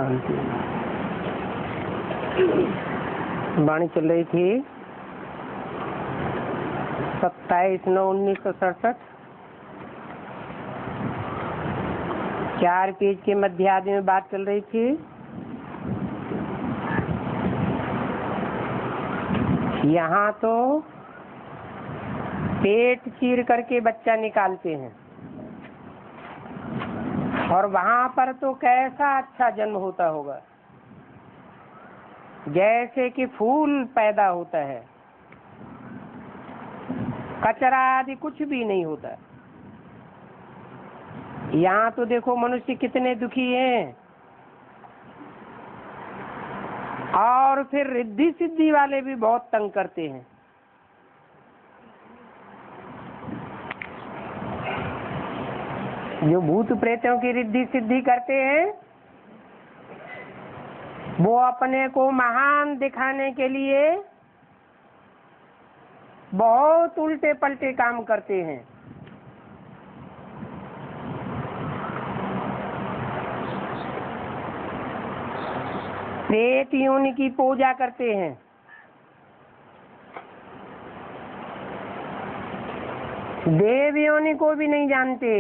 शांति। वाणी चल रही थी 27/9/1967, 4 पेज के मध्य आदि में बात चल रही थी। यहाँ तो पेट चीर करके बच्चा निकालते हैं, और वहां पर तो कैसा अच्छा जन्म होता होगा, जैसे कि फूल पैदा होता है, कचरा आदि कुछ भी नहीं होता। यहाँ तो देखो मनुष्य कितने दुखी हैं, और फिर रिद्धि सिद्धि वाले भी बहुत तंग करते हैं। जो भूत प्रेतों की रिद्धि सिद्धि करते हैं, वो अपने को महान दिखाने के लिए बहुत उल्टे पलटे काम करते हैं। प्रेत योनि की पूजा करते हैं, देव योनि को भी नहीं जानते,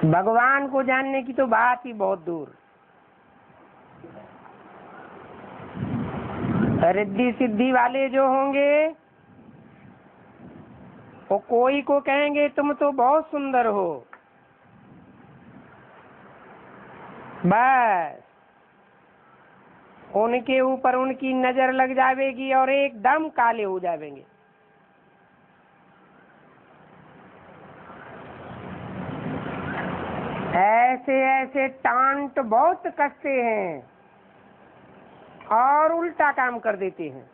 भगवान को जानने की तो बात ही बहुत दूर। रिद्धि सिद्धि वाले जो होंगे, वो कोई को कहेंगे तुम तो बहुत सुंदर हो, बस उनके ऊपर उनकी नजर लग जाएगी और एकदम काले हो जाएंगे। ऐसे ऐसे टांट बहुत कसते हैं और उल्टा काम कर देते हैं।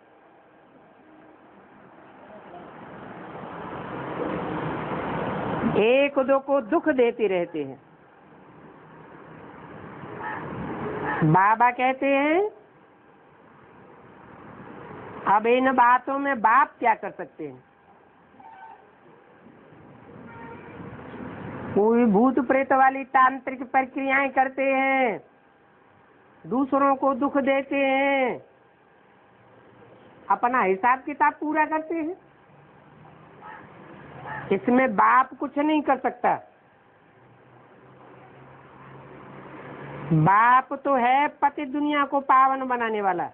एक दो को दुख देते रहते हैं। बाबा कहते हैं अब इन बातों में बाप क्या कर सकते हैं। कोई भूत प्रेत वाली तांत्रिक प्रक्रियाएं करते हैं, दूसरों को दुख देते हैं, अपना हिसाब किताब पूरा करते हैं। इसमें बाप कुछ नहीं कर सकता। बाप तो है पति दुनिया को पावन बनाने वाला,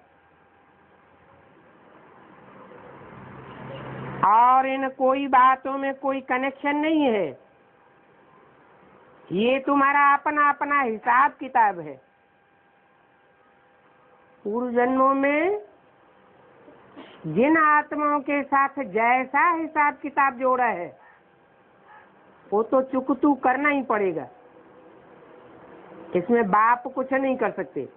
और इन कोई बातों में कोई कनेक्शन नहीं है। ये तुम्हारा अपना अपना हिसाब किताब है। पूर्व जन्मों में जिन आत्माओं के साथ जैसा हिसाब किताब जोड़ा है, वो तो चुकतू करना ही पड़ेगा। इसमें बाप कुछ नहीं कर सकते।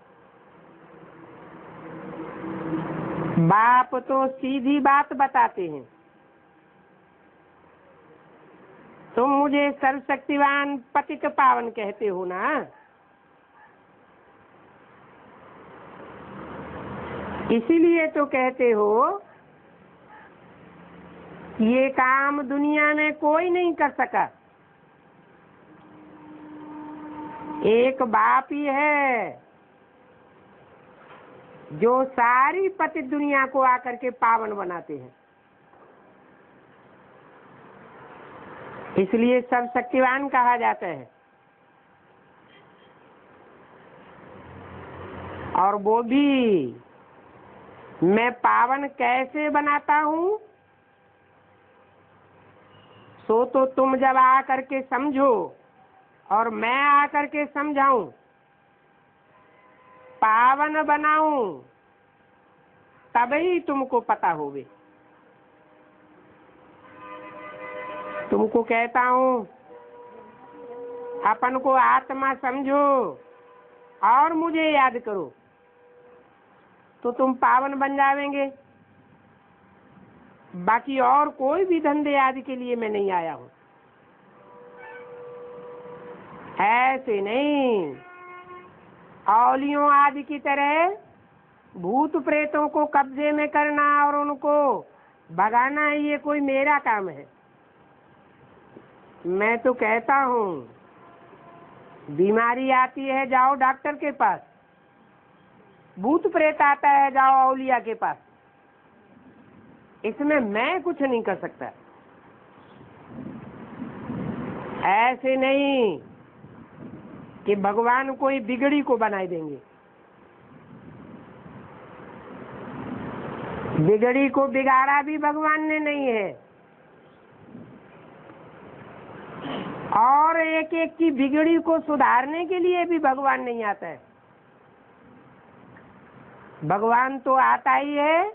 बाप तो सीधी बात बताते हैं, तुम मुझे सर्वशक्तिवान पतित पावन कहते हो ना, इसीलिए तो कहते हो ये काम दुनिया में कोई नहीं कर सका। एक बाप ही है जो सारी पतित दुनिया को आकर के पावन बनाते हैं। इसलिए सर्वशक्तिवान कहा जाता है। और वो भी मैं पावन कैसे बनाता हूँ, सो तो तुम जब आकर के समझो और मैं आकर के समझाऊं, पावन बनाऊं, तभी तुमको पता होवे। तुमको कहता हूँ अपन को आत्मा समझो और मुझे याद करो, तो तुम पावन बन जाएंगे। बाकी और कोई भी धंधे आदि के लिए मैं नहीं आया हूँ। ऐसे नहीं औलियों आदि की तरह भूत प्रेतों को कब्जे में करना और उनको भगाना, ये कोई मेरा काम है। मैं तो कहता हूँ बीमारी आती है जाओ डॉक्टर के पास, भूत प्रेत आता है जाओ औलिया के पास। इसमें मैं कुछ नहीं कर सकता। ऐसे नहीं कि भगवान कोई बिगड़ी को बनाए देंगे। बिगड़ी को बिगाड़ा भी भगवान ने नहीं है, और एक एक की बिगड़ी को सुधारने के लिए भी भगवान नहीं आता है। भगवान तो आता ही है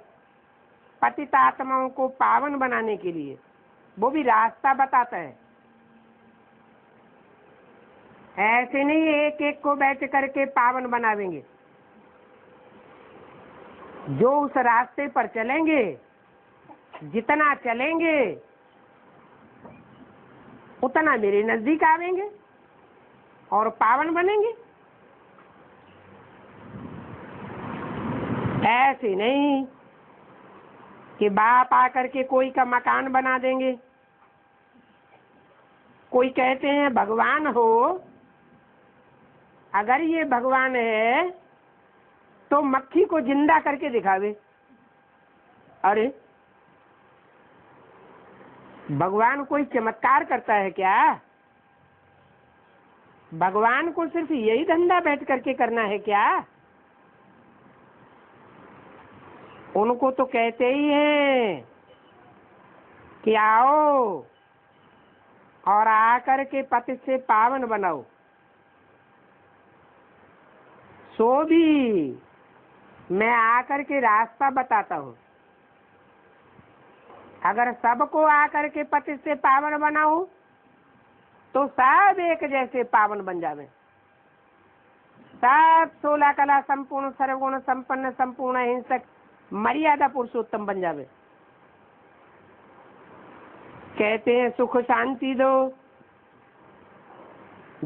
पतित आत्माओं को पावन बनाने के लिए, वो भी रास्ता बताता है। ऐसे नहीं एक एक को बैठ करके पावन बनावेंगे। जो उस रास्ते पर चलेंगे, जितना चलेंगे उतना मेरे नजदीक आवेंगे और पावन बनेंगे। ऐसे नहीं कि बाप आकर के कोई का मकान बना देंगे। कोई कहते हैं भगवान हो, अगर ये भगवान है तो मक्खी को जिंदा करके दिखावे। अरे भगवान कोई चमत्कार करता है क्या? भगवान को सिर्फ यही धंधा बैठ करके करना है क्या? उनको तो कहते ही हैं कि आओ और आकर के पति से पावन बनाओ। सो भी मैं आकर के रास्ता बताता हूँ। अगर सबको आकर के पति से पावन बनाऊं तो सब एक जैसे पावन बन जावे। सब 16 कला संपूर्ण सर्वगुण संपन्न संपूर्ण हिंसक मर्यादा पुरुषोत्तम बन जावे। कहते हैं सुख शांति दो,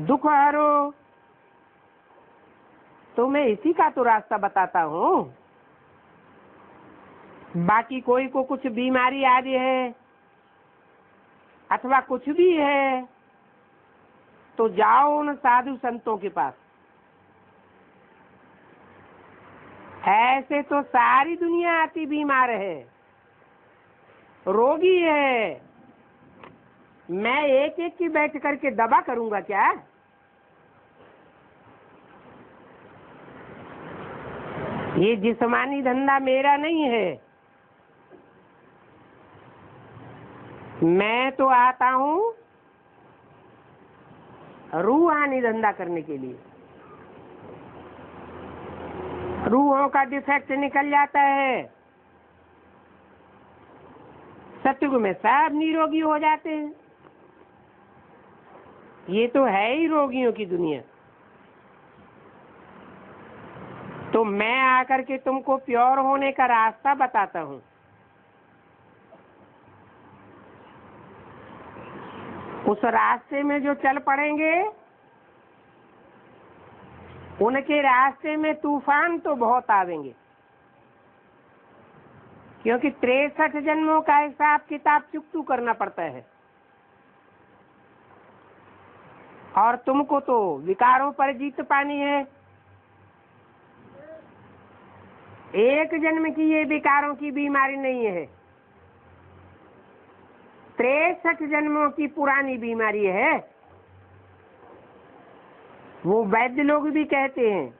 दुख हरो, तो मैं इसी का तो रास्ता बताता हूँ। बाकी कोई को कुछ बीमारी आ रही है अथवा कुछ भी है तो जाओ उन साधु संतों के पास। ऐसे तो सारी दुनिया आती बीमार है, रोगी है। मैं एक एक की बैठ करके दवा करूंगा क्या? ये जिस्मानी धंधा मेरा नहीं है। मैं तो आता हूँ रूहानी धंधा करने के लिए। रूहों का डिफेक्ट निकल जाता है, सतयुग में सब निरोगी हो जाते हैं। ये तो है ही रोगियों की दुनिया। तो मैं आकर के तुमको प्योर होने का रास्ता बताता हूँ। उस रास्ते में जो चल पड़ेंगे उनके रास्ते में तूफान तो बहुत आवेंगे, क्योंकि 63 जन्मों का हिसाब किताब चुकतू करना पड़ता है। और तुमको तो विकारों पर जीत पानी है। एक जन्म की ये विकारों की बीमारी नहीं है, 63 जन्मों की पुरानी बीमारी है। वो वैद्य लोग भी कहते हैं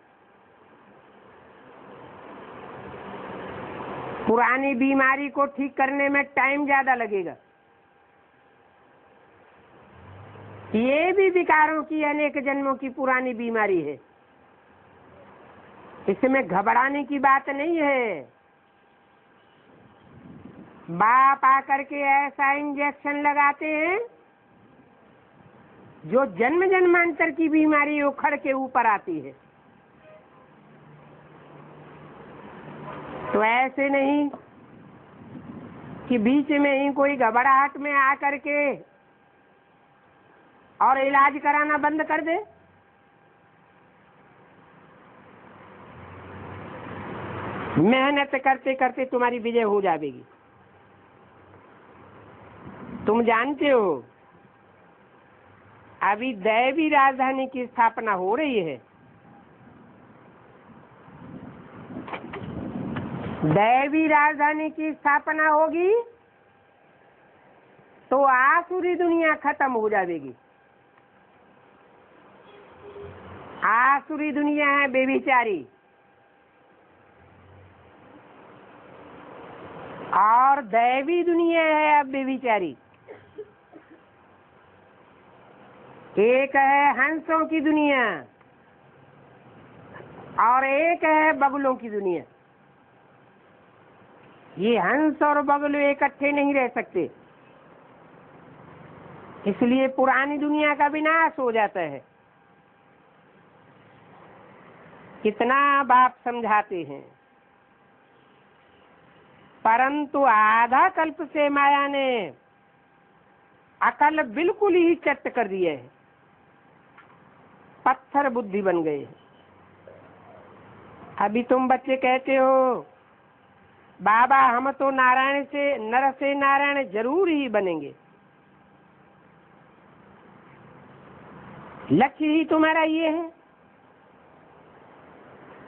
पुरानी बीमारी को ठीक करने में टाइम ज्यादा लगेगा। ये भी विकारों की अनेक जन्मों की पुरानी बीमारी है, इसमें घबराने की बात नहीं है। बाप आकर के ऐसा इंजेक्शन लगाते हैं जो जन्म जन्मांतर की बीमारी उखड़ के ऊपर आती है। तो ऐसे नहीं कि बीच में ही कोई घबराहट में आकर के और इलाज कराना बंद कर दे। मेहनत करते करते तुम्हारी विजय हो जाएगी। तुम जानते हो अभी दैवी राजधानी की स्थापना हो रही है। दैवी राजधानी की स्थापना होगी तो आसुरी दुनिया खत्म हो जाएगी। आसुरी दुनिया है बेविचारी, और दैवी दुनिया है अब बेविचारी। एक है हंसों की दुनिया और एक है बगुलों की दुनिया। ये हंस और बगुल इकट्ठे नहीं रह सकते, इसलिए पुरानी दुनिया का विनाश हो जाता है। कितना बाप समझाते हैं, परंतु आधा कल्प से माया ने अकल बिल्कुल ही चट कर दिए है। पत्थर बुद्धि बन गए। अभी तुम बच्चे कहते हो बाबा हम तो नारायण से नर से नारायण जरूर ही बनेंगे। लक्ष्य ही तुम्हारा ये है।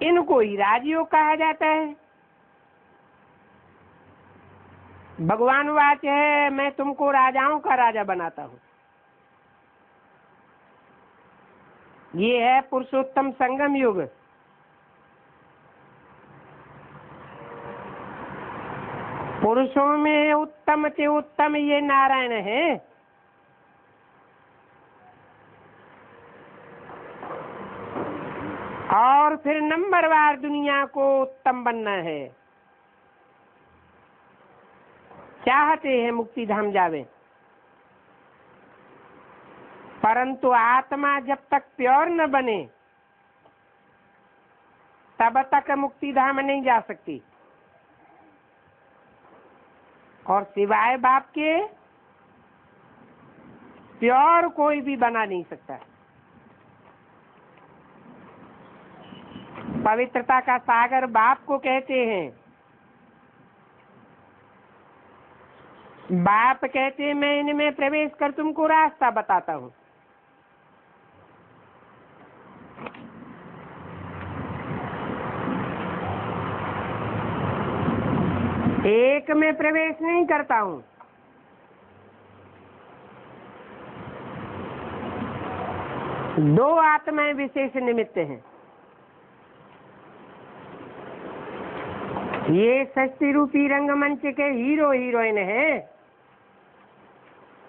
इनको ही राजयोग कहा जाता है। भगवान वाच है मैं तुमको राजाओं का राजा बनाता हूँ। ये है पुरुषोत्तम संगम युग। पुरुषों में उत्तम से उत्तम ये नारायण है। और फिर नंबरवार दुनिया को उत्तम बनना है। चाहते हैं मुक्ति धाम जावे, परंतु आत्मा जब तक प्योर न बने तब तक मुक्ति धाम नहीं जा सकती। और सिवाय बाप के प्योर कोई भी बना नहीं सकता। पवित्रता का सागर बाप को कहते हैं। बाप कहते हैं मैं इनमें प्रवेश कर तुमको रास्ता बताता हूँ। एक में प्रवेश नहीं करता हूँ, दो आत्माएं विशेष निमित्त हैं। ये सृष्टि रूपी रंगमंच के हीरो हीरोइन हैं,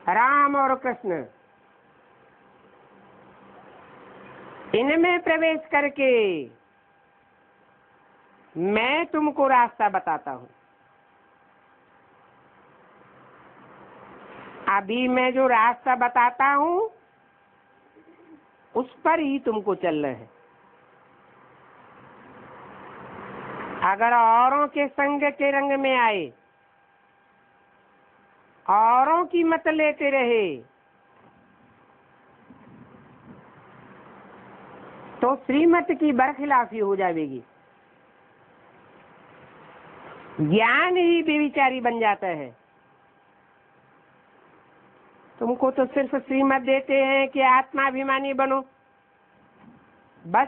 राम और कृष्ण। इनमें प्रवेश करके मैं तुमको रास्ता बताता हूँ। अभी मैं जो रास्ता बताता हूँ उस पर ही तुमको चलना है। अगर औरों के संग के रंग में आए, औरों की मत लेते रहे, तो श्रीमत की बरखिलाफी हो जाएगी। ज्ञान ही बेविचारी बन जाता है। तुमको तो सिर्फ श्रीमत देते हैं कि आत्माभिमानी बनो, बस।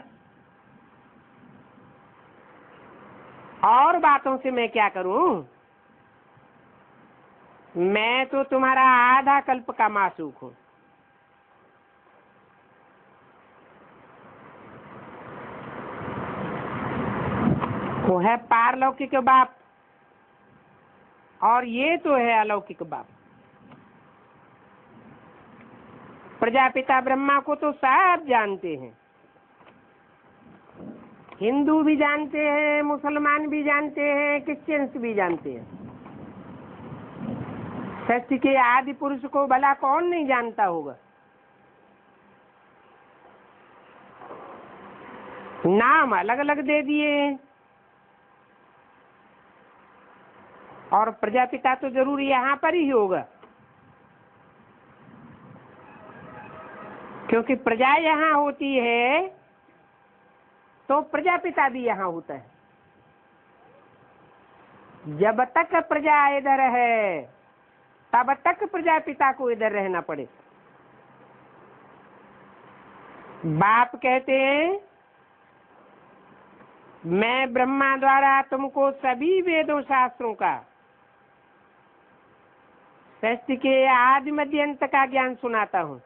और बातों से मैं क्या करूं? मैं तो तुम्हारा आधा कल्प का मासूक हूं। वो है पारलौकिक बाप और ये तो है अलौकिक बाप। प्रजापिता ब्रह्मा को तो सब जानते हैं, हिंदू भी जानते हैं, मुसलमान भी जानते हैं, क्रिश्चियंस भी जानते हैं। सृष्टि के आदि पुरुष को भला कौन नहीं जानता होगा। नाम अलग अलग दे दिए हैं। और प्रजापिता तो जरूर यहाँ पर ही होगा, क्योंकि प्रजा यहाँ होती है तो प्रजापिता भी यहाँ होता है। जब तक प्रजा इधर है तब तक प्रजापिता को इधर रहना पड़े। बाप कहते हैं मैं ब्रह्मा द्वारा तुमको सभी वेदों शास्त्रों का सृष्टि के आदि मध्य अंत का ज्ञान सुनाता हूँ।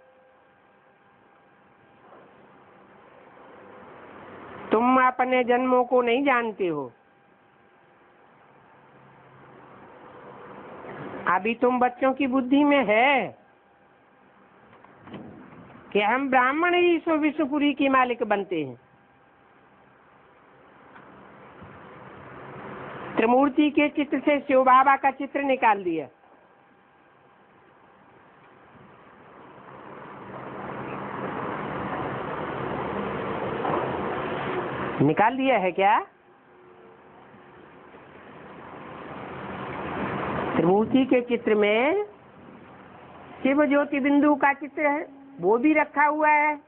तुम अपने जन्मों को नहीं जानते हो। अभी तुम बच्चों की बुद्धि में है कि हम ब्राह्मण ही विश्वपुरी की मालिक बनते हैं। त्रिमूर्ति के चित्र से शिव बाबा का चित्र निकाल दिया। निकाल दिया है क्या? त्रिमूर्ति के चित्र में शिव ज्योति बिंदु का चित्र है, वो भी रखा हुआ है।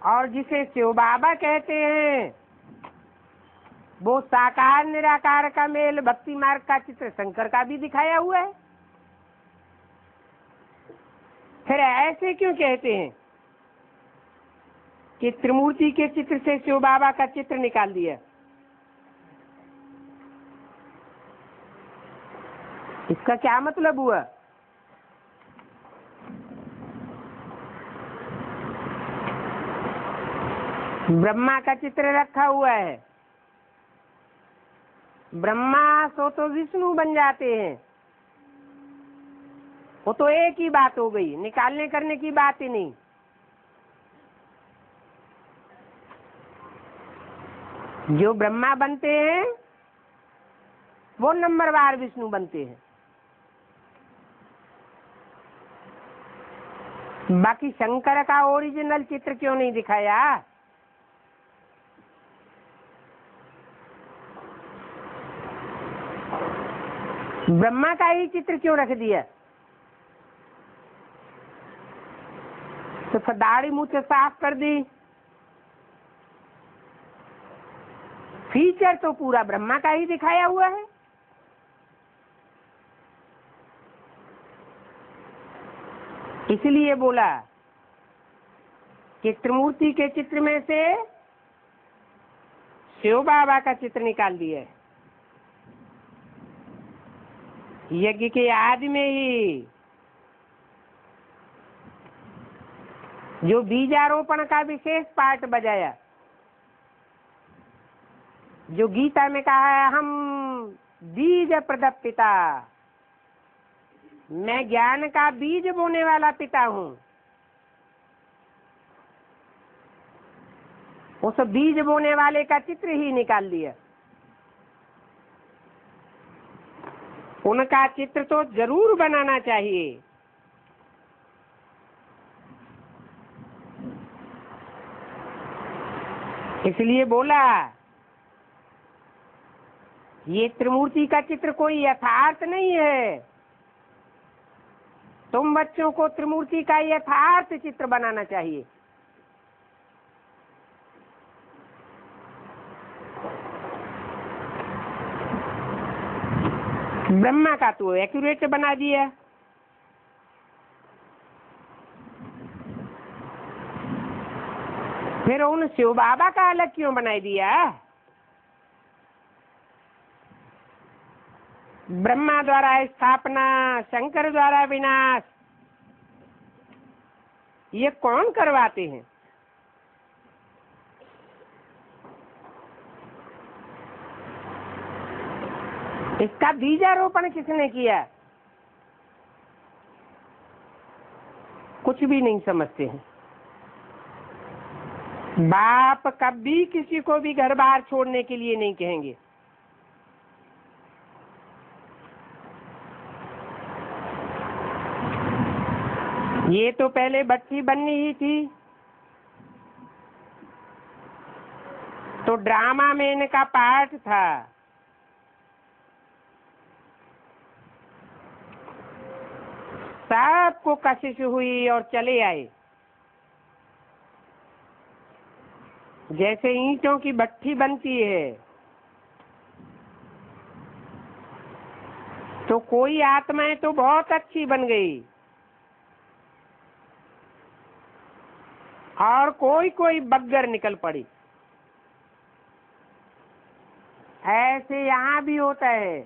और जिसे शिव बाबा कहते हैं वो साकार निराकार का मेल भक्ति मार्ग का चित्र शंकर का भी दिखाया हुआ है। फिर ऐसे क्यों कहते हैं कि त्रिमूर्ति के चित्र से शिव बाबा का चित्र निकाल दिया? इसका क्या मतलब हुआ? ब्रह्मा का चित्र रखा हुआ है, ब्रह्मा सो तो विष्णु बन जाते हैं। वो तो एक ही बात हो गई, निकालने करने की बात ही नहीं। जो ब्रह्मा बनते हैं वो नंबरवार विष्णु बनते हैं। बाकी शंकर का ओरिजिनल चित्र क्यों नहीं दिखाया? ब्रह्मा का ही चित्र क्यों रख दिया? तो दाढ़ी मुंह से साफ कर दी, फीचर तो पूरा ब्रह्मा का ही दिखाया हुआ है। इसलिए बोला कि त्रिमूर्ति के चित्र में से शिव बाबा का चित्र निकाल दिया है। यज्ञ के आदि में ही जो बीजारोपण का विशेष पाठ बजाया, जो गीता में कहा है हम बीज प्रदप पिता, मैं ज्ञान का बीज बोने वाला पिता हूँ। उस बीज बोने वाले का चित्र ही निकाल दिया। उनका चित्र तो जरूर बनाना चाहिए। इसलिए बोला ये त्रिमूर्ति का चित्र कोई यथार्थ नहीं है। तुम बच्चों को त्रिमूर्ति का यथार्थ चित्र बनाना चाहिए। ब्रह्मा का तो एक्यूरेट बना दिया। फिर उन शिव बाबा का अलग क्यों बना दिया? ब्रह्मा द्वारा स्थापना, शंकर द्वारा विनाश, ये कौन करवाते हैं? इसका बीजारोपण किसने किया? कुछ भी नहीं समझते हैं। बाप कभी किसी को भी घर बार छोड़ने के लिए नहीं कहेंगे। ये तो पहले भट्टी बननी ही थी, तो ड्रामा में इनका पार्ट था। सबको कशिश हुई और चले आए। जैसे ईंटों की भट्टी बनती है तो कोई आत्माएं तो बहुत अच्छी बन गई, और कोई कोई बग्गर निकल पड़ी। ऐसे यहाँ भी होता है।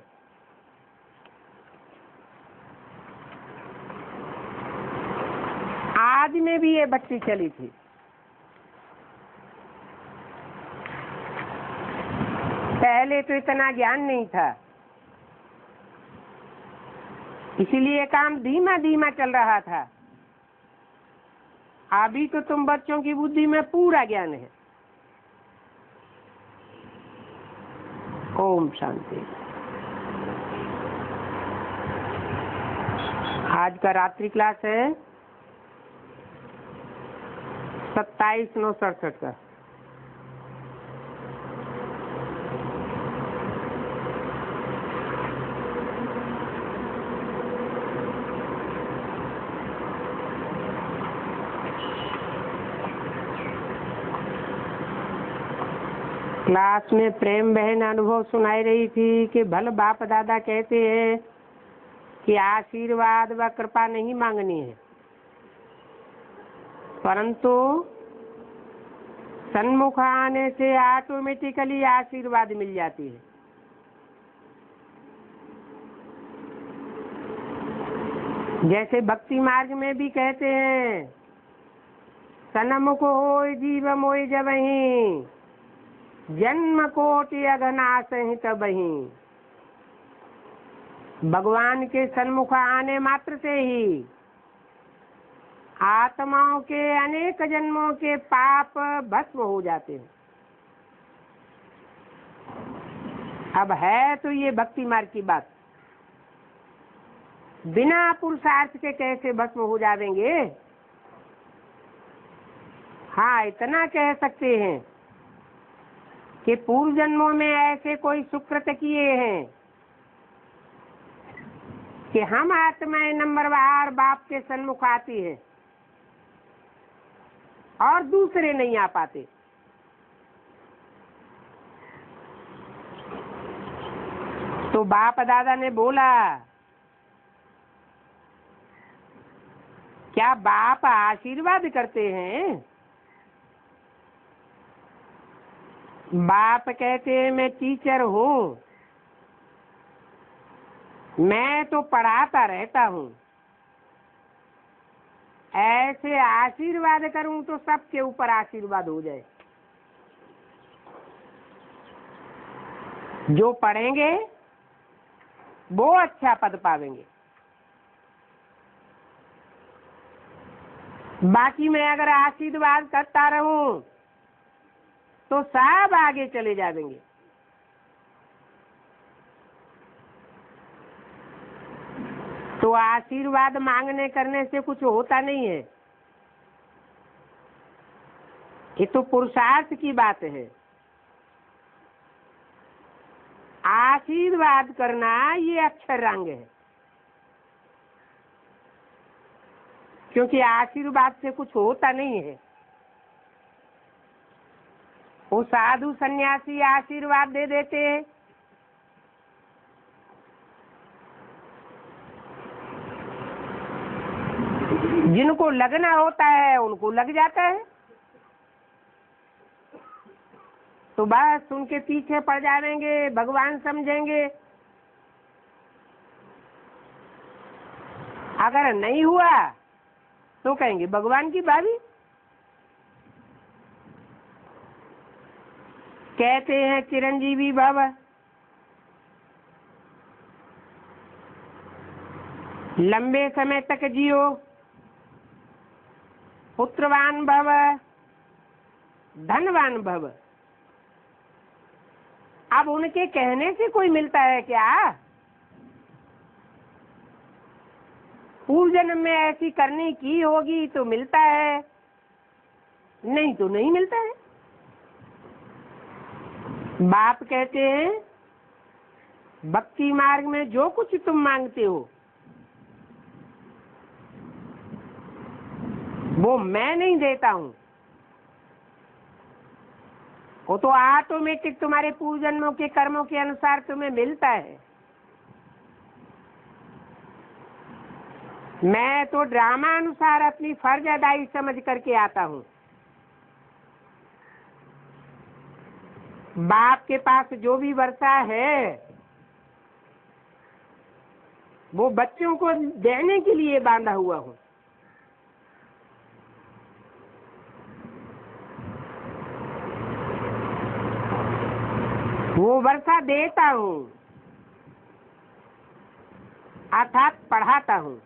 आज में भी ये बच्ची चली थी। पहले तो इतना ज्ञान नहीं था, इसीलिए काम धीमा धीमा चल रहा था। अभी तो तुम बच्चों की बुद्धि में पूरा ज्ञान है। ओम शांति। आज का रात्रि क्लास है 27/9/67 का। क्लास में प्रेम बहन अनुभव सुनाई रही थी कि भल बाप दादा कहते हैं कि आशीर्वाद व कृपा नहीं मांगनी है, परंतु सन्मुख आने से ऑटोमेटिकली आशीर्वाद मिल जाती है। जैसे भक्ति मार्ग में भी कहते हैं, सन्मुख होय जीव मोय जबहि, जन्म कोटि अघनाश ही तबहि। भगवान के सन्मुख आने मात्र से ही आत्माओं के अनेक जन्मों के पाप भस्म हो जाते हैं। अब है तो ये भक्ति मार्ग की बात, बिना पुरुषार्थ के कैसे भस्म हो जाएंगे। हाँ, इतना कह सकते हैं कि पूर्व जन्मों में ऐसे कोई सुकृत किए हैं कि हम आत्माएं नंबरवार बाप के सन्मुख आती है और दूसरे नहीं आ पाते। तो बाप दादा ने बोला, क्या बाप आशीर्वाद करते हैं? बाप कहते हैं मैं टीचर हूँ, मैं तो पढ़ाता रहता हूँ। ऐसे आशीर्वाद करूं तो सबके ऊपर आशीर्वाद हो जाए। जो पढ़ेंगे वो अच्छा पद पावेंगे। बाकी मैं अगर आशीर्वाद करता रहूं तो सब आगे चले जाएंगे। तो आशीर्वाद मांगने करने से कुछ होता नहीं है, ये तो पुरुषार्थ की बात है। आशीर्वाद करना ये अक्षर रंग है, क्योंकि आशीर्वाद से कुछ होता नहीं है। वो साधु सन्यासी आशीर्वाद दे देते हैं, जिनको लगना होता है उनको लग जाता है, तो बस उनके पीछे पड़ जाएंगे, भगवान समझेंगे। अगर नहीं हुआ तो कहेंगे भगवान की भाभी। कहते हैं चिरंजीवी भव, लंबे समय तक जियो, पुत्रवान भव, धनवान भव। अब उनके कहने से कोई मिलता है क्या? पूर्व जन्म में ऐसी करनी की होगी तो मिलता है, नहीं तो नहीं मिलता है। बाप कहते हैं भक्ति मार्ग में जो कुछ तुम मांगते हो वो मैं नहीं देता हूँ, वो तो ऑटोमेटिक तुम्हारे पूर्व जन्मों के कर्मों के अनुसार तुम्हें मिलता है। मैं तो ड्रामा अनुसार अपनी फर्ज अदाई समझ करके आता हूँ। बाप के पास जो भी वर्षा है वो बच्चों को देने के लिए बांधा हुआ हूँ। वो वर्षा देता हूँ अर्थात पढ़ाता हूँ।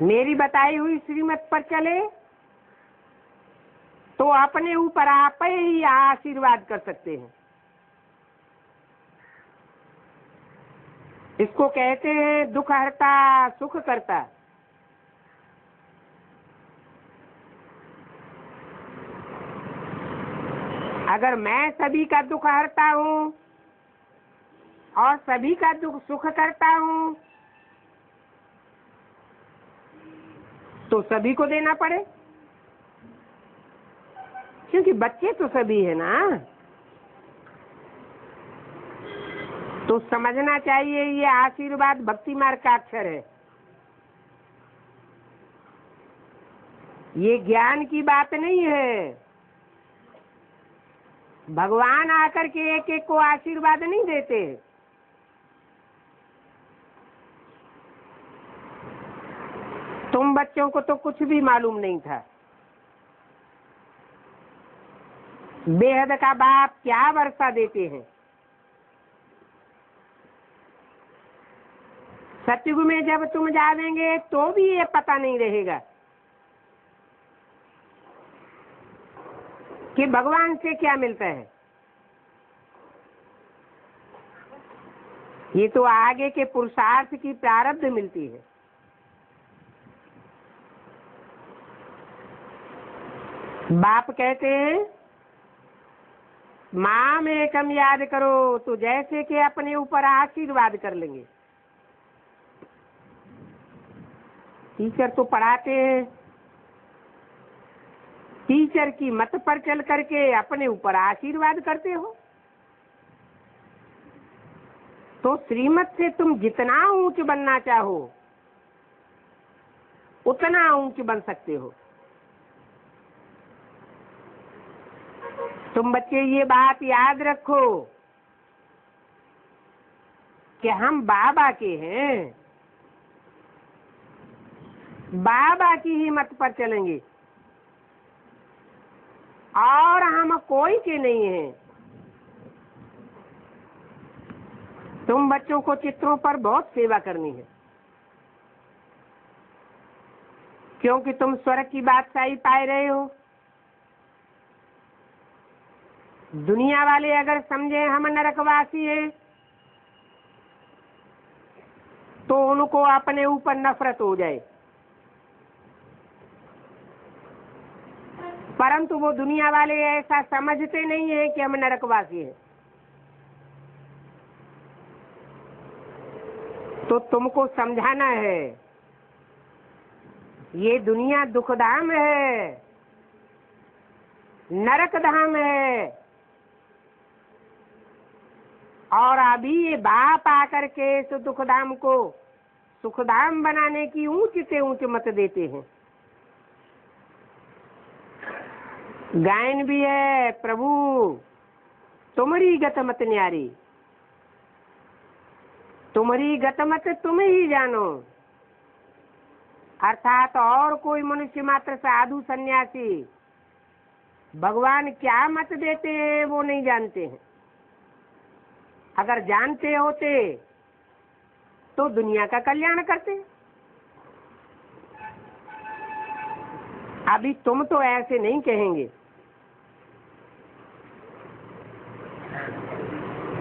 मेरी बताई हुई श्रीमत पर चले तो अपने ऊपर आप ही आशीर्वाद कर सकते हैं। इसको कहते हैं दुख हरता सुख करता। अगर मैं सभी का दुख हरता हूँ और सभी का दुख सुख करता हूँ तो सभी को देना पड़े, क्योंकि बच्चे तो सभी है ना। तो समझना चाहिए ये आशीर्वाद भक्ति मार्ग का अक्षर है। ये ज्ञान की बात नहीं है। भगवान आकर के एक एक को आशीर्वाद नहीं देते। तुम बच्चों को तो कुछ भी मालूम नहीं था। बेहद का बाप क्या वर्षा देते हैं। सतयुग में जब तुम जावेंगे तो भी ये पता नहीं रहेगा कि भगवान से क्या मिलता है। ये तो आगे के पुरुषार्थ की प्रारब्ध मिलती है। बाप कहते हैं माम एकम याद करो, तो जैसे कि अपने ऊपर आशीर्वाद कर लेंगे। टीचर तो पढ़ाते हैं, टीचर की मत पर चल करके अपने ऊपर आशीर्वाद करते हो। तो श्रीमत से तुम जितना ऊंच बनना चाहो उतना ऊंच बन सकते हो। तुम बच्चे ये बात याद रखो कि हम बाबा के हैं, बाबा की ही मत पर चलेंगे और हम कोई के नहीं हैं। तुम बच्चों को चित्रों पर बहुत सेवा करनी है, क्योंकि तुम स्वर्ग की बादशाही पाए रहे हो। दुनिया वाले अगर समझे हम नरकवासी हैं तो उनको अपने ऊपर नफरत हो जाए, परंतु वो दुनिया वाले ऐसा समझते नहीं है कि हम नरकवासी हैं। तो तुमको समझाना है ये दुनिया दुखधाम है, नरक धाम है, और अभी ये बाप आकर के इस दुखधाम को सुखधाम बनाने की ऊंच से ऊंच मत देते हैं। गायन भी है, प्रभु तुम्हारी गतमत न्यारी, तुम्हारी गतमत तुम ही जानो। अर्थात और कोई मनुष्य मात्र साधु सन्यासी भगवान क्या मत देते हैं वो नहीं जानते हैं। अगर जानते होते तो दुनिया का कल्याण करते। अभी तुम तो ऐसे नहीं कहेंगे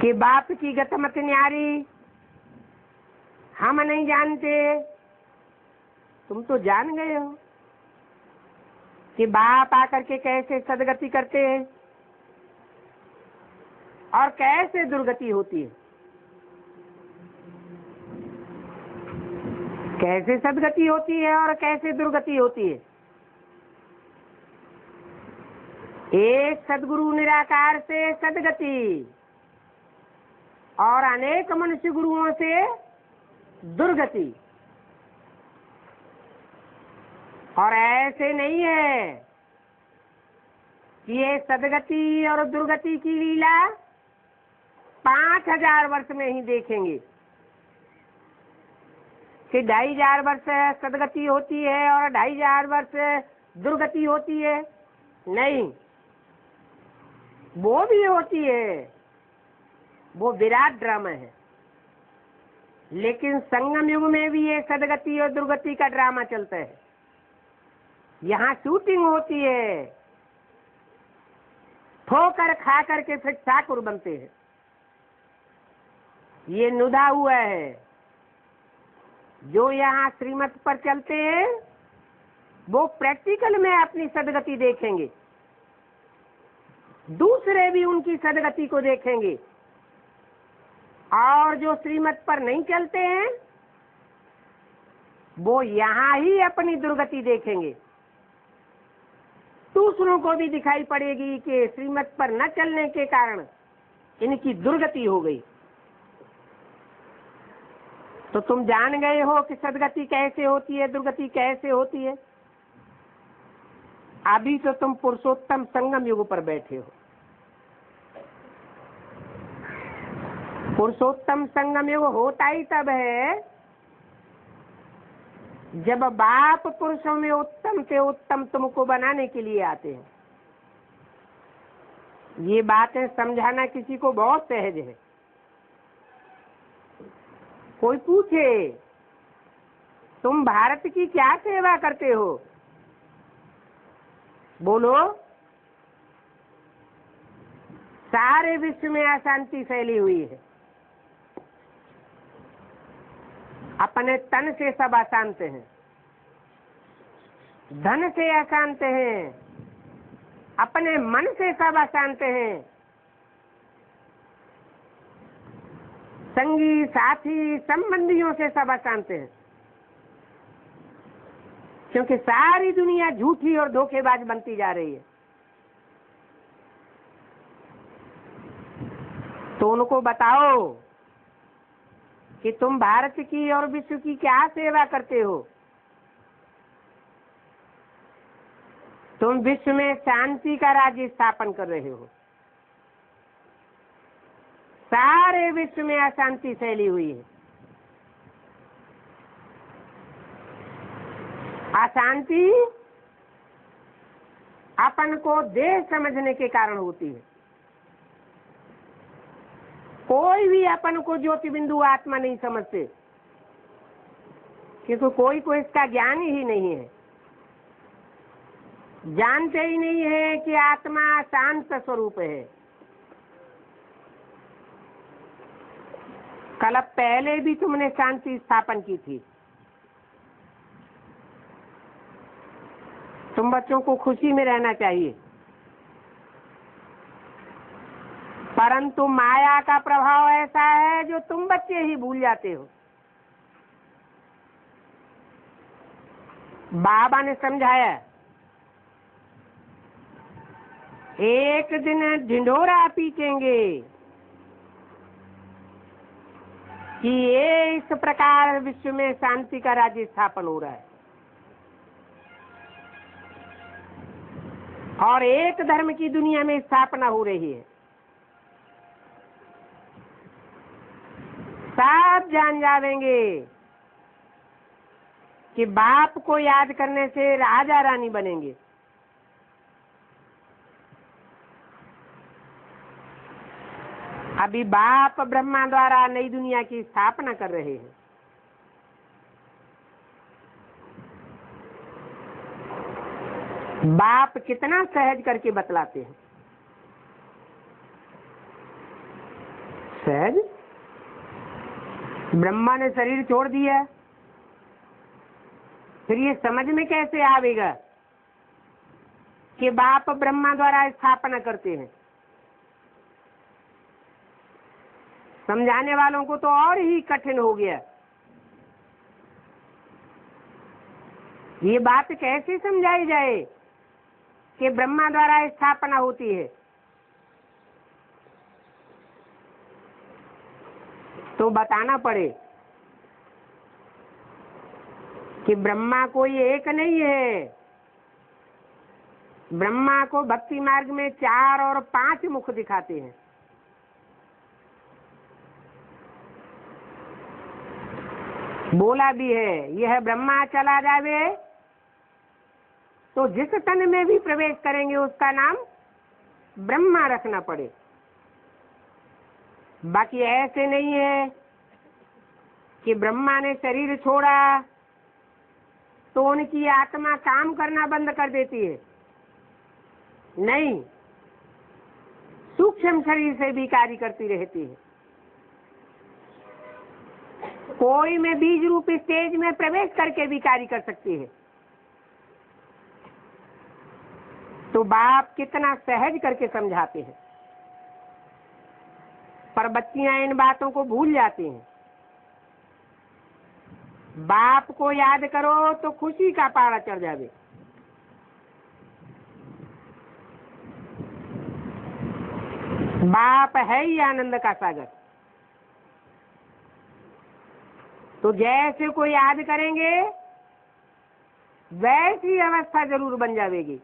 कि बाप की गतमत न्यारी, हम नहीं जानते। तुम तो जान गए हो कि बाप आकर के कैसे सदगति करते हैं और कैसे दुर्गति होती है। कैसे सदगति होती है और कैसे दुर्गति होती है। एक सदगुरु निराकार से सदगति और अनेक मनुष्य गुरुओं से दुर्गति। और ऐसे नहीं है ये सदगति और दुर्गति की लीला 5000 वर्ष में ही देखेंगे कि 2500 वर्ष सदगति होती है और 2500 वर्ष दुर्गति होती है। नहीं, वो भी होती है, वो विराट ड्रामा है। लेकिन संगम युग में भी ये सदगति और दुर्गति का ड्रामा चलता है। यहाँ शूटिंग होती है, ठोकर खा करके फिर ठाकुर बनते हैं। ये नुदा हुआ है। जो यहाँ श्रीमत पर चलते हैं वो प्रैक्टिकल में अपनी सदगति देखेंगे, दूसरे भी उनकी सदगति को देखेंगे। और जो श्रीमत पर नहीं चलते हैं वो यहाँ ही अपनी दुर्गति देखेंगे। दूसरों को भी दिखाई पड़ेगी कि श्रीमत पर न चलने के कारण इनकी दुर्गति हो गई। तो तुम जान गए हो कि सदगति कैसे होती है, दुर्गति कैसे होती है। अभी तो तुम पुरुषोत्तम संगम युग पर बैठे हो। पुरुषोत्तम संगम युग होता ही तब है जब बाप पुरुषों में उत्तम से उत्तम तुमको बनाने के लिए आते हैं। ये बातें समझाना किसी को बहुत सहज है। कोई पूछे तुम भारत की क्या सेवा करते हो, बोलो सारे विश्व में अशांति फैली हुई है। अपने तन से सब अशांत हैं, धन से अशांत हैं, अपने मन से सब अशांत हैं। संगी साथी संबंधियों से सब अशांत हैं, क्योंकि सारी दुनिया झूठी और धोखेबाज बनती जा रही है। तो उनको बताओ कि तुम भारत की और विश्व की क्या सेवा करते हो। तुम विश्व में शांति का राज्य स्थापन कर रहे हो। सारे विश्व में अशांति फैली हुई है। अशांति अपन को देह समझने के कारण होती है। कोई भी अपन को ज्योति बिंदु आत्मा नहीं समझते, क्योंकि कोई को इसका ज्ञान ही नहीं है। जानते ही नहीं है कि आत्मा शांत स्वरूप है। कल पहले भी तुमने शांति स्थापन की थी। तुम बच्चों को खुशी में रहना चाहिए, परंतु माया का प्रभाव ऐसा है जो तुम बच्चे ही भूल जाते हो। बाबा ने समझाया, एक दिन ढिंढोरा पीटेंगे कि ये इस प्रकार विश्व में शांति का राज्य स्थापन हो रहा है और एक धर्म की दुनिया में स्थापना हो रही है। सब जान जाएंगे कि बाप को याद करने से राजा रानी बनेंगे। अभी बाप ब्रह्मा द्वारा नई दुनिया की स्थापना कर रहे हैं। बाप कितना सहज करके बतलाते हैं। सहज, ब्रह्मा ने शरीर छोड़ दिया, फिर ये समझ में कैसे आवेगा कि बाप ब्रह्मा द्वारा स्थापना करते हैं। समझाने वालों को तो और ही कठिन हो गया। ये बात कैसे समझाई जाए कि ब्रह्मा द्वारा स्थापना होती है। तो बताना पड़े कि ब्रह्मा कोई एक नहीं है, ब्रह्मा को भक्ति मार्ग में 4 और 5 मुख दिखाते हैं। बोला भी है, यह ब्रह्मा चला जावे तो जिस तन में भी प्रवेश करेंगे उसका नाम ब्रह्मा रखना पड़े। बाकी ऐसे नहीं है कि ब्रह्मा ने शरीर छोड़ा तो उनकी आत्मा काम करना बंद कर देती है। नहीं, सूक्ष्म शरीर से भी कार्य करती रहती है। कोई में बीज रूप स्टेज में प्रवेश करके भी कार्य कर सकती है। तो बाप कितना सहज करके समझाते हैं, पर बच्चियां इन बातों को भूल जाती हैं। बाप को याद करो तो खुशी का पहाड़ चढ़ जावे। बाप है ही आनंद का सागर। तो जैसे को याद करेंगे वैसी अवस्था जरूर बन जाएगी।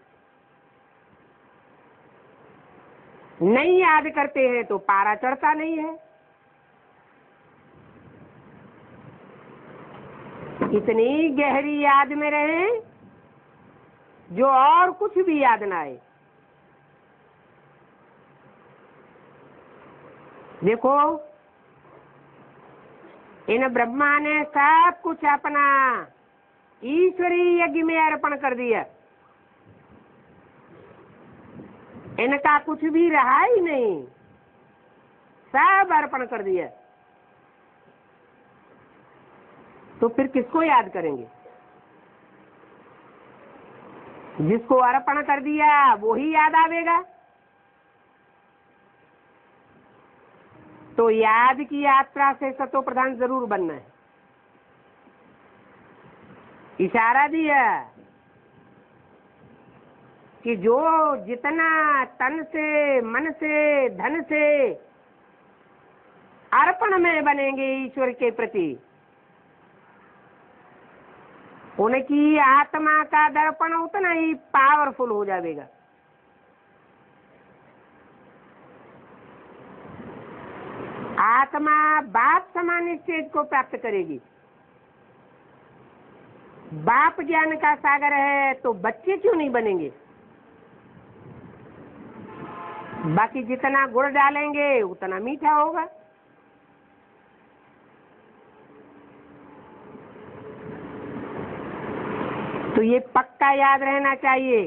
नहीं याद करते हैं तो पारा चढ़ता नहीं है। इतनी गहरी याद में रहे जो और कुछ भी याद ना आए। देखो, इन ब्रह्मा ने सब कुछ अपना ईश्वरीय यज्ञ में अर्पण कर दिया। इनका कुछ भी रहा ही नहीं, सब अर्पण कर दिया। तो फिर किसको याद करेंगे? जिसको अर्पण कर दिया वो ही याद आवेगा। तो याद की यात्रा से सतो प्रधान जरूर बनना है। इशारा दिया कि जो जितना तन से, मन से, धन से अर्पण में बनेंगे ईश्वर के प्रति, उनकी आत्मा का दर्पण उतना ही पावरफुल हो जाएगा। आत्मा बाप समान स्टेज को प्राप्त करेगी। बाप ज्ञान का सागर है तो बच्चे क्यों नहीं बनेंगे? बाकी जितना गुड़ डालेंगे उतना मीठा होगा। तो ये पक्का याद रहना चाहिए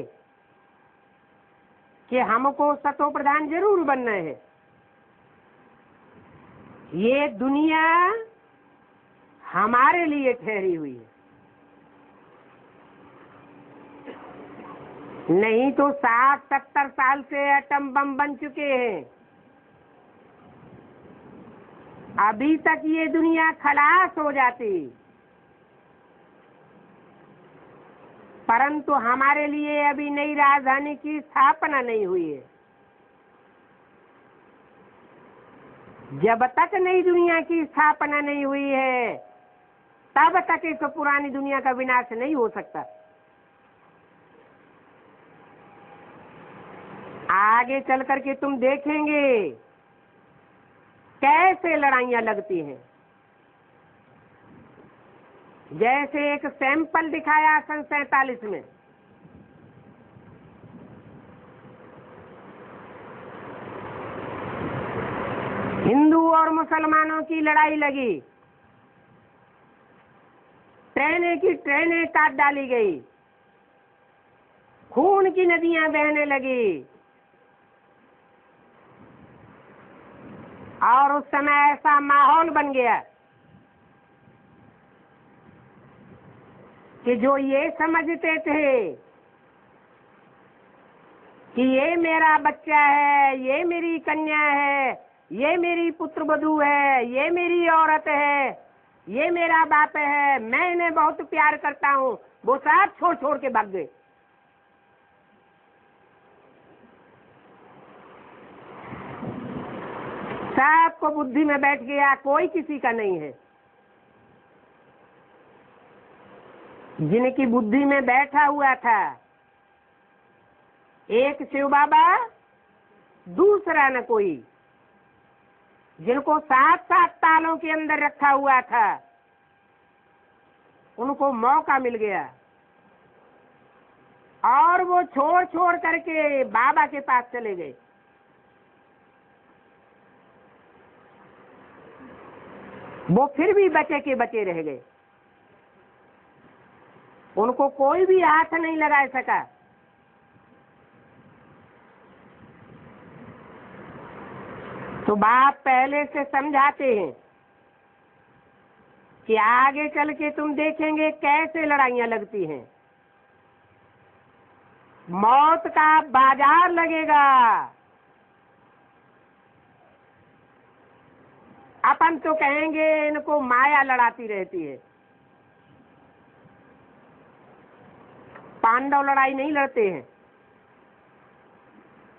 कि हमको सतो प्रधान जरूर बनना है। ये दुनिया हमारे लिए ठहरी हुई है, नहीं तो 60-70 साल से एटम बम बन चुके हैं। अभी तक ये दुनिया खलास हो जाती, परंतु हमारे लिए अभी नई राजधानी की स्थापना नहीं हुई है। जब तक नई दुनिया की स्थापना नहीं हुई है तब तक इस पुरानी दुनिया का विनाश नहीं हो सकता। आगे चल करके तुम देखेंगे कैसे लड़ाइयां लगती हैं। जैसे एक सैंपल दिखाया सन 47 में, हिंदू और मुसलमानों की लड़ाई लगी। ट्रेनें की ट्रेनें काट डाली गई, खून की नदियां बहने लगी। और उस समय ऐसा माहौल बन गया कि जो ये समझते थे कि ये मेरा बच्चा है, ये मेरी कन्या है, ये मेरी पुत्र वधू है, ये मेरी औरत है, ये मेरा बाप है, मैं इन्हें बहुत प्यार करता हूँ, वो सब छोड़ छोड़ के भाग गए। सबको बुद्धि में बैठ गया, कोई किसी का नहीं है। जिनकी बुद्धि में बैठा हुआ था एक शिव बाबा, दूसरा न कोई, जिनको 7-7 तालों के अंदर रखा हुआ था, उनको मौका मिल गया और वो छोड़ छोड़ करके बाबा के पास चले गए। वो फिर भी बचे के बचे रह गए, उनको कोई भी हाथ नहीं लगा सका। तो बाप पहले से समझाते हैं कि आगे चल के तुम देखेंगे कैसे लड़ाइयां लगती हैं, मौत का बाजार लगेगा। अपन तो कहेंगे इनको माया लड़ाती रहती है। पांडव लड़ाई नहीं लड़ते हैं,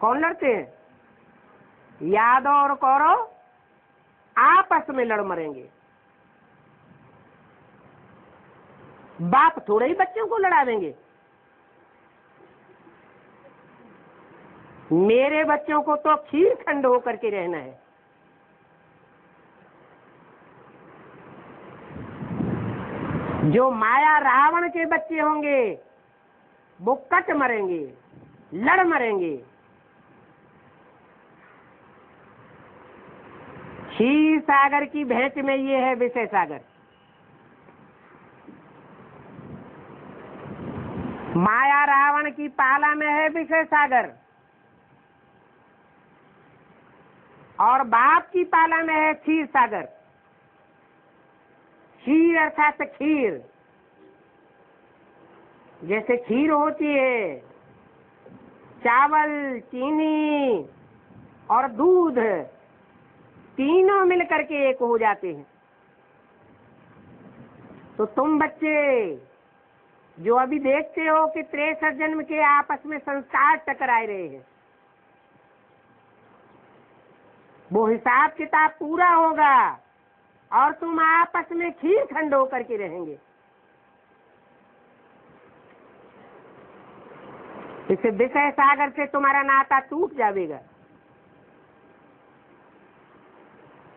कौन लड़ते हैं? यादव और कौरव आपस में लड़ मरेंगे। बाप थोड़े ही बच्चों को लड़ा देंगे। मेरे बच्चों को तो खीर खंड होकर के रहना है। जो माया रावण के बच्चे होंगे वो कट मरेंगे, लड़ मरेंगे। क्षीर सागर की भैंस में ये है विषय सागर। माया रावण की पाला में है विषय सागर और बाप की पाला में है क्षीर सागर। क्षीर अर्थात खीर, जैसे खीर होती है, चावल, चीनी और दूध तीनों मिलकर के एक हो जाते हैं। तो तुम बच्चे जो अभी देखते हो कि 63 जन्म के आपस में संस्कार टकराए रहे हैं, वो हिसाब किताब पूरा होगा और तुम आपस में खीर खंड होकर के रहेंगे। इस विषय सागर से तुम्हारा नाता टूट जाएगा।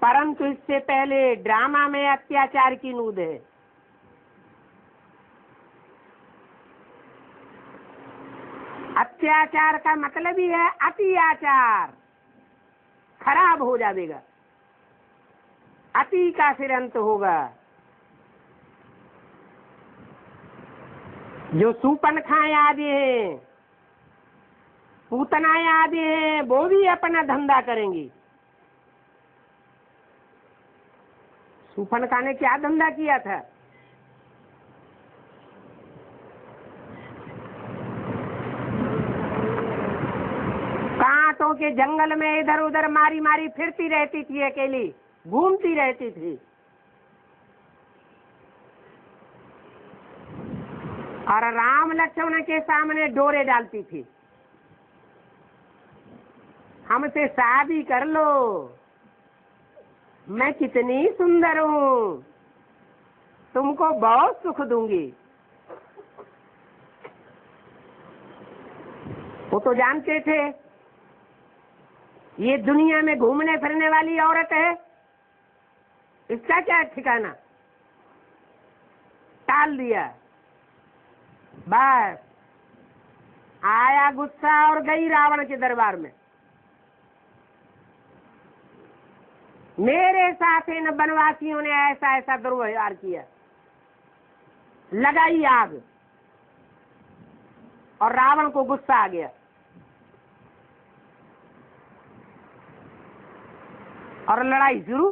परंतु इससे पहले ड्रामा में अत्याचार की नूद है। अत्याचार का मतलब ही है अति आचार, खराब हो जाएगा। अति का फिर अंत होगा। जो सूपनखाएं आदि हैं, पूतनाएं आदि हैं, वो भी अपना धंधा करेंगी। सूपनखा ने क्या धंधा किया था? कांटों के जंगल में इधर उधर मारी मारी फिरती रहती थी, अकेली घूमती रहती थी और राम लक्ष्मण के सामने डोरे डालती थी। हमसे शादी कर लो, मैं कितनी सुंदर हूँ, तुमको बहुत सुख दूंगी। वो तो जानते थे ये दुनिया में घूमने फिरने वाली औरत है, इसका क्या ठिकाना। टाल दिया, बस आया गुस्सा और गई रावण के दरबार में। मेरे साथ इन वनवासियों ने ऐसा ऐसा दुर्व्यवहार किया, लगाई आग और रावण को गुस्सा आ गया और लड़ाई शुरू।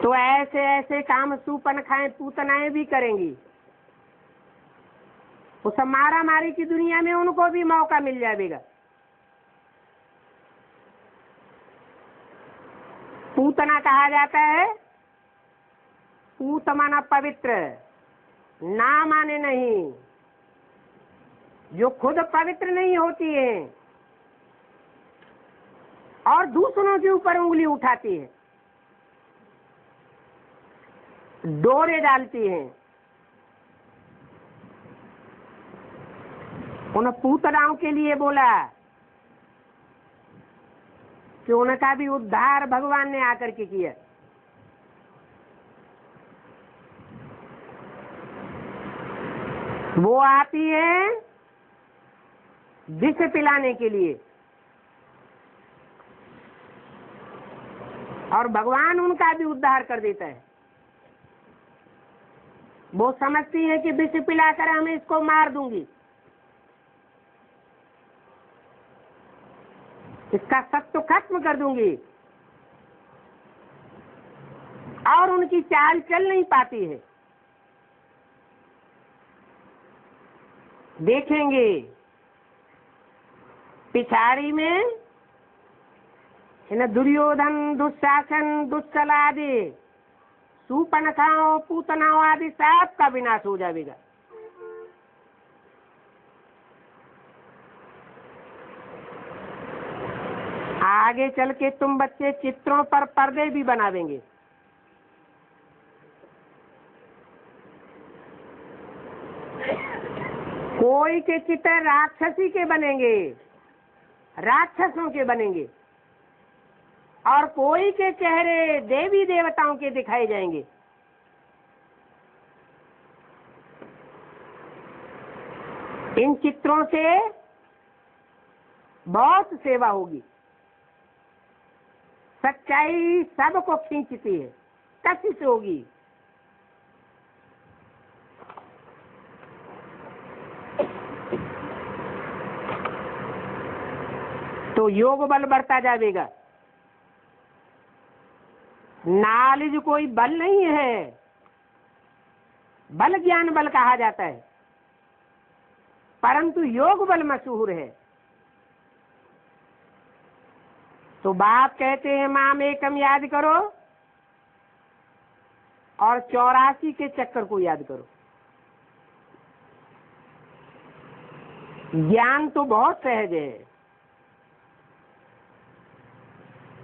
तो ऐसे ऐसे काम सूपनखाएं पूतनाएं भी करेंगी। उस मारा मारी की दुनिया में उनको भी मौका मिल जाएगा। पूतना कहा जाता है, पूत माना पवित्र, ना माने नहीं, जो खुद पवित्र नहीं होती है और दूसरों के ऊपर उंगली उठाती है, डोरे डालती हैं। उन पूतनाओं के लिए बोला कि उनका भी उद्धार भगवान ने आकर के किया। वो आती है विष पिलाने के लिए और भगवान उनका भी उद्धार कर देता है। वो समझती है कि विष पिलाकर हमें इसको मार दूंगी, इसका सत्व खत्म कर दूंगी, और उनकी चाल चल नहीं पाती है। देखेंगे पिछाड़ी में दुर्योधन, दुशासन, दुश्शला आदि, शूर्पणखाओं, पूतनाओं आदि सबका विनाश हो जाएगा। आगे चल के तुम बच्चे चित्रों पर पर्दे भी बनावेंगे। कोई के चित्र राक्षसी के बनेंगे, राक्षसों के बनेंगे, और कोई के चेहरे देवी देवताओं के दिखाए जाएंगे। इन चित्रों से बहुत सेवा होगी। सच्चाई सबको खींचती है, कशिश होगी। तो योग बल बढ़ता जाएगा। नॉलेज कोई बल नहीं है, बल ज्ञान बल कहा जाता है, परंतु योग बल मशहूर है। तो बाप कहते हैं माम एकम याद करो और 84 के चक्कर को याद करो। ज्ञान तो बहुत सहज है,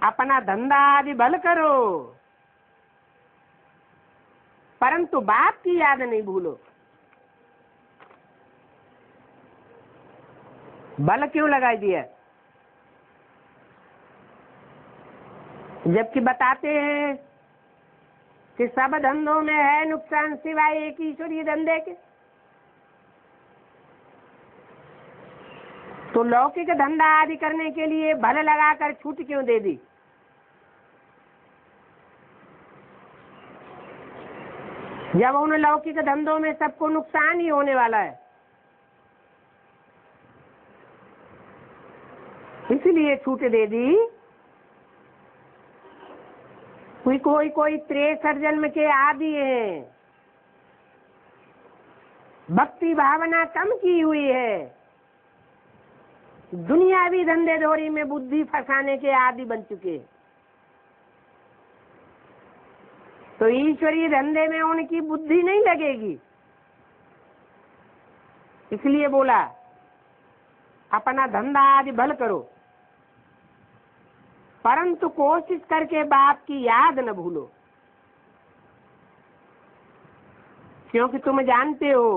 अपना धंधा आदि भल करो, परंतु बाप की याद नहीं भूलो। बल क्यों लगाई दिया? जबकि बताते हैं कि सब धंधों में है नुकसान सिवाय एक ईश्वरीय धंधे के। तो लौकिक धंधा आदि करने के लिए भल लगाकर छूट क्यों दे दी? जब उन लौकिक धंधों में सबको नुकसान ही होने वाला है, इसलिए छूट दे दी। कोई 63 जन्म के आदि हैं, भक्ति भावना कम की हुई है, दुनियावी धंधे धोरी में बुद्धि फंसाने के आदि बन चुके। तो ईश्वरीय धंधे में उनकी बुद्धि नहीं लगेगी। इसलिए बोला अपना धंधा आदि भल करो, परंतु कोशिश करके बाप की याद न भूलो। क्योंकि तुम जानते हो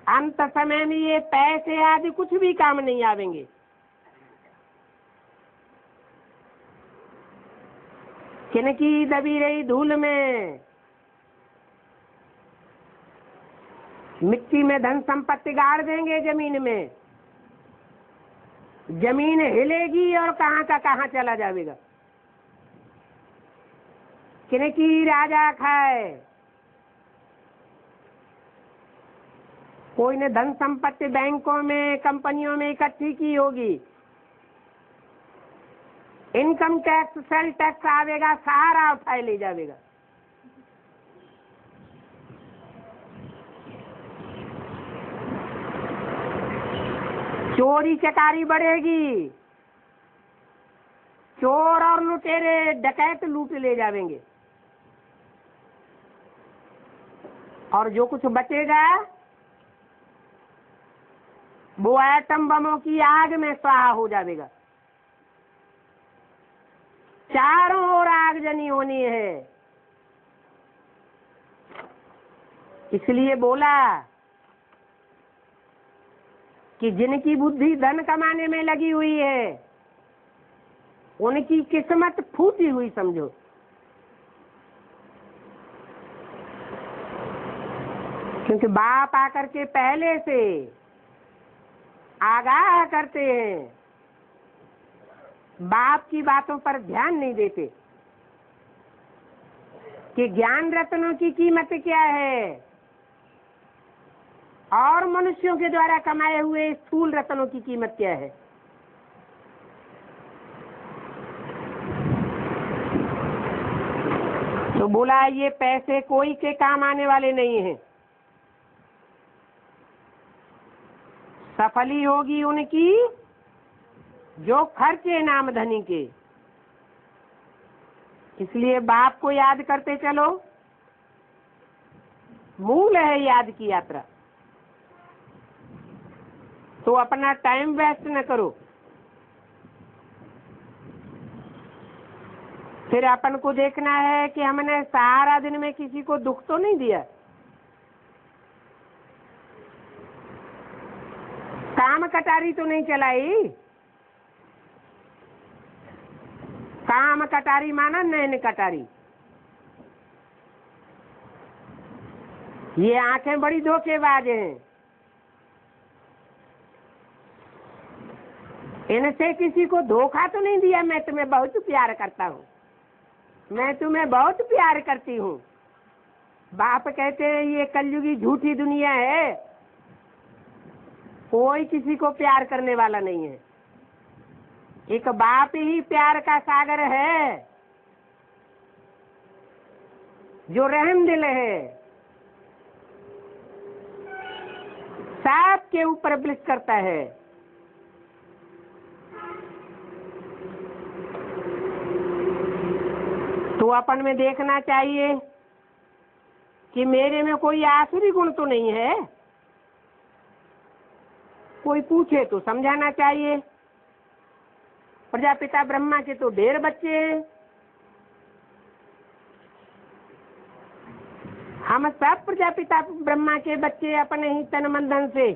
अंत समय में ये पैसे आदि कुछ भी काम नहीं आवेंगे। किनकी दबी रही धूल में, मिट्टी में धन संपत्ति गाड़ देंगे, जमीन में जमीन हिलेगी और कहाँ का कहाँ चला जाएगा। किनकी राजा खाए, कोई ने धन संपत्ति बैंकों में कंपनियों में इकट्ठी की होगी, इनकम टैक्स सेल टैक्स आवेगा, सारा उठाए ले जाएगा। चोरी चकारी बढ़ेगी, चोर और लुटेरे डकैत लूट ले जाएंगे, और जो कुछ बचेगा वो एटम बमों की आग में स्वाहा हो जाएगा। चारों ओर आगजनी होनी है। इसलिए बोला कि जिनकी बुद्धि धन कमाने में लगी हुई है उनकी किस्मत फूटी हुई समझो। क्योंकि बाप आकर के पहले से आगाह करते हैं, बाप की बातों पर ध्यान नहीं देते कि ज्ञान रत्नों की कीमत क्या है और मनुष्यों के द्वारा कमाए हुए स्थूल रत्नों की कीमत क्या है। तो बोला ये पैसे कोई के काम आने वाले नहीं हैं, सफली होगी उनकी जो खर्चे नाम धनी के। इसलिए बाप को याद करते चलो, मूल है याद की यात्रा। तो अपना टाइम वेस्ट न करो। फिर अपन को देखना है कि हमने सारा दिन में किसी को दुख तो नहीं दिया, काम कटारी तो नहीं चलाई। काम कटारी माना नैन कटारी। ये आंखें बड़ी धोखेबाज हैं, इनसे किसी को धोखा तो नहीं दिया। मैं तुम्हें बहुत प्यार करता हूँ, मैं तुम्हें बहुत प्यार करती हूँ। बाप कहते हैं ये कलयुगी झूठी दुनिया है, कोई किसी को प्यार करने वाला नहीं है। एक बाप ही प्यार का सागर है, जो रहम दिल है, सबके ऊपर ब्लिस करता है। तो अपन में देखना चाहिए कि मेरे में कोई आसुरी गुण तो नहीं है। कोई पूछे तो समझाना चाहिए। प्रजापिता ब्रह्मा के तो ढेर बच्चे हैं, हम सब प्रजापिता ब्रह्मा के बच्चे अपने ही तन मन धन से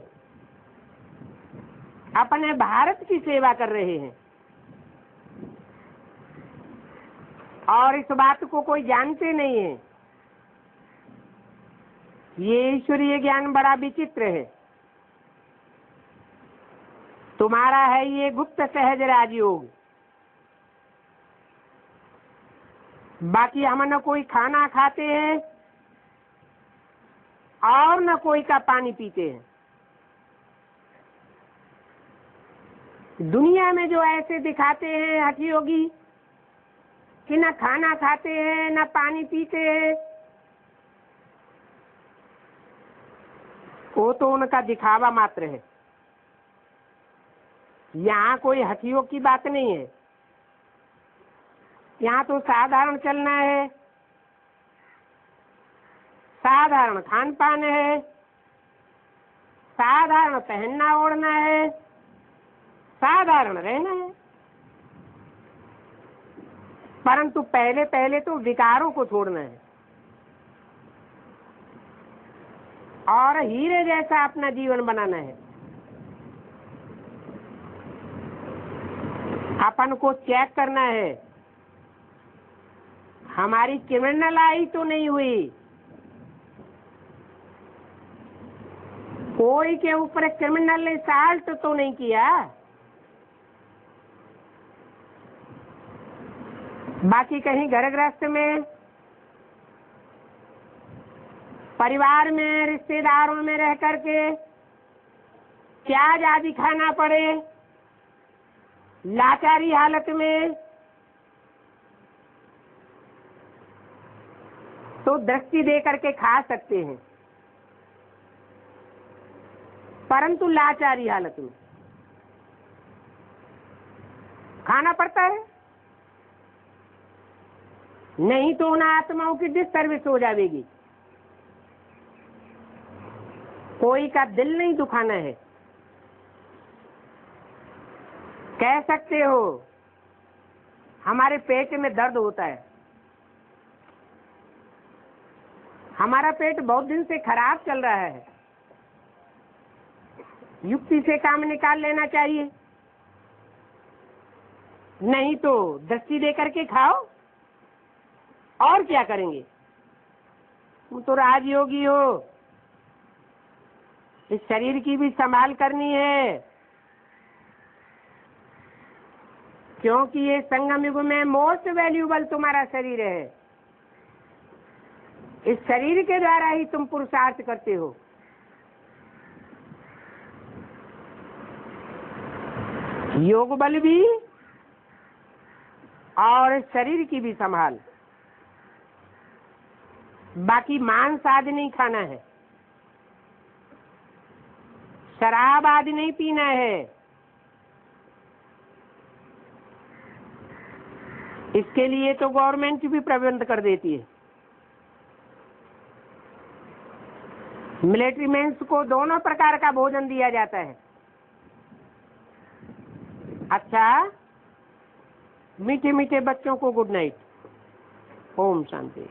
अपने भारत की सेवा कर रहे हैं, और इस बात को कोई जानते नहीं है। ये ईश्वरीय ज्ञान बड़ा विचित्र है। तुम्हारा है ये गुप्त सहज राजयोग। बाकी हम न कोई खाना खाते हैं और न कोई का पानी पीते हैं। दुनिया में जो ऐसे दिखाते हैं हठयोगी कि न खाना खाते हैं न पानी पीते हैं, वो तो उनका दिखावा मात्र है। यहाँ कोई हठयोग की बात नहीं है, यहाँ तो साधारण चलना है, साधारण खान पान है, साधारण पहनना ओढ़ना है, साधारण रहना है। परंतु पहले पहले तो विकारों को छोड़ना है और हीरे जैसा अपना जीवन बनाना है। अपन को चेक करना है हमारी क्रिमिनलाई तो नहीं हुई, कोई के ऊपर क्रिमिनल ने साल्ट तो नहीं किया। बाकी कहीं घर गृहस्थ में, परिवार में, रिश्तेदारों में रह करके प्याज आदि खाना पड़े, लाचारी हालत में, तो दृष्टि दे करके खा सकते हैं, परंतु लाचारी हालत में खाना पड़ता है। नहीं तो उन आत्माओं की डिसर्विस हो जाएगी। कोई का दिल नहीं दुखाना है। कह सकते हो हमारे पेट में दर्द होता है, हमारा पेट बहुत दिन से खराब चल रहा है, युक्ति से काम निकाल लेना चाहिए, नहीं तो दस्ती दे करके खाओ। और क्या करेंगे? तुम तो राजयोगी हो, इस शरीर की भी संभाल करनी है, क्योंकि ये संगम युग में मोस्ट वैल्यूबल तुम्हारा शरीर है। इस शरीर के द्वारा ही तुम पुरुषार्थ करते हो। योग बल भी और शरीर की भी संभाल। बाकी मांस आदि नहीं खाना है, शराब आदि नहीं पीना है। इसके लिए तो गवर्नमेंट भी प्रबंध कर देती है। मिलिट्री मेंस को दोनों प्रकार का भोजन दिया जाता है। अच्छा, मीठे मीठे बच्चों को गुड नाइट। ओम शांति।